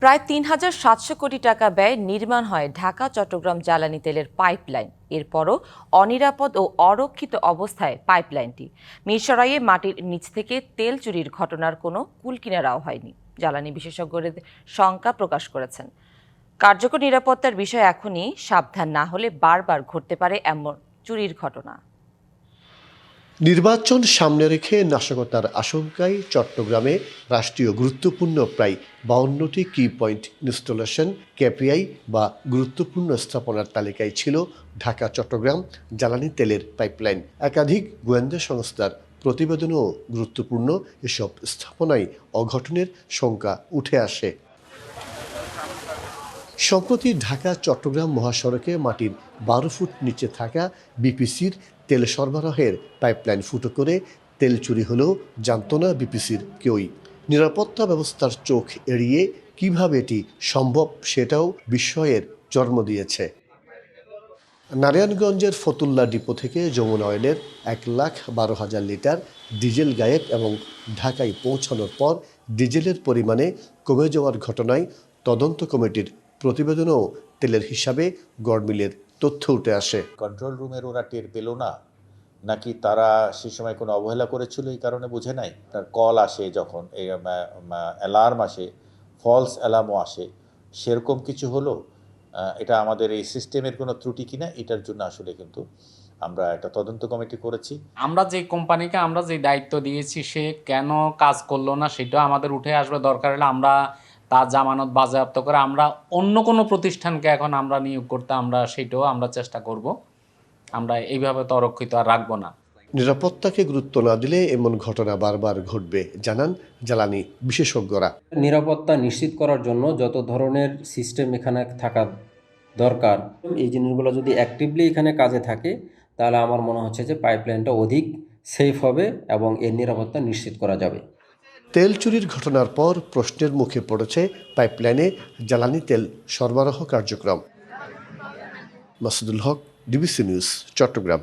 প্রায় ৩,৭০০ কোটি টাকা ব্যয়ে নির্মাণ হয় ঢাকা চট্টগ্রাম জ্বালানি তেলের পাইপলাইন। এরপরও অনিরাপদ ও অরক্ষিত অবস্থায় পাইপলাইনটি। মিরসরাইয়ে মাটির নিচ থেকে তেল চুরির ঘটনার কোনো কুলকিনারাও হয়নি। জ্বালানি বিশেষজ্ঞরা শঙ্কা প্রকাশ করেছেন, কার্যকর নিরাপত্তার বিষয় এখনই সাবধান না হলে বারবার ঘটতে পারে এমন চুরির ঘটনা। নির্বাচন সামনে রেখে নাশকতার আশঙ্কায় চট্টগ্রামে রাষ্ট্রীয় গুরুত্বপূর্ণ প্রায় 52টি কি পয়েন্ট ইনস্টলেশন কেপিআই বা গুরুত্বপূর্ণ স্থাপনার তালিকায় ছিল ঢাকা চট্টগ্রাম জ্বালানি তেলের পাইপলাইন। একাধিক গোয়েন্দা সংস্থার প্রতিবেদনও গুরুত্বপূর্ণ এসব স্থাপনায় অঘটনের শঙ্কা উঠে আসে। সম্প্রতি ঢাকা চট্টগ্রাম মহাসড়কে মাটির 12 ফুট নিচে থাকা বিপিসির তেল সরবরাহের পাইপলাইন ফুটো করে তেল চুরি হলেও জানত না বিপিসির কেউই। নিরাপত্তা ব্যবস্থার চোখ এড়িয়ে কিভাবে এটি সম্ভব সেটাও বিস্ময়ের জন্ম দিয়েছে। নারায়ণগঞ্জের ফতুল্লা ডিপো থেকে যমুনা অয়েলের 1,12,000 লিটার ডিজেল গায়েব এবং ঢাকায় পৌঁছানোর পর ডিজেলের পরিমাণে কমে যাওয়ার ঘটনায় তদন্ত কমিটির প্রতিবেদনেও তেলের হিসাবে গড়মিলের তথ্য উঠে আসে। কন্ট্রোল রুমের ওরা টের পেল না, নাকি তারা সে সময় কোনো অবহেলা করেছিল এই কারণে বোঝে নাই। তার কল আসে, যখন অ্যালার্ম আসে, ফলস অ্যালার্মও আসে, সেরকম কিছু হলো। এটা আমাদের এই সিস্টেমের কোনো ত্রুটি কিনা, এটার জন্য আসলে কিন্তু আমরা একটা তদন্ত কমিটি করেছি। আমরা যে কোম্পানিকে আমরা যে দায়িত্ব দিয়েছি সে কেন কাজ করলো না সেটা আমাদের উঠে আসবে। দরকার হলে আমরা তার জামানত বাজেয়াপ্ত করে আমরা অন্য কোনো প্রতিষ্ঠানকে এখন আমরা নিয়োগ করতে সেটাও আমরা চেষ্টা করব। আমরা এইভাবে তো অরক্ষিত আর রাখবো না। নিরাপত্তাকে গুরুত্ব না দিলে এমন ঘটনা বারবার ঘটবে, জানান জ্বালানি বিশেষজ্ঞরা। নিরাপত্তা নিশ্চিত করার জন্য যত ধরনের সিস্টেম এখানে থাকা দরকার, এই জিনিসগুলো যদি অ্যাক্টিভলি এখানে কাজে থাকে তাহলে আমার মনে হচ্ছে যে পাইপলাইনটা অধিক সেফ হবে এবং এর নিরাপত্তা নিশ্চিত করা যাবে। তেল চুরির ঘটনার পর প্রশ্নের মুখে পড়েছে পাইপলাইনে জ্বালানি তেল সরবরাহ কার্যক্রম। মাসুদুল হক, ডিবিসি নিউজ, চট্টগ্রাম।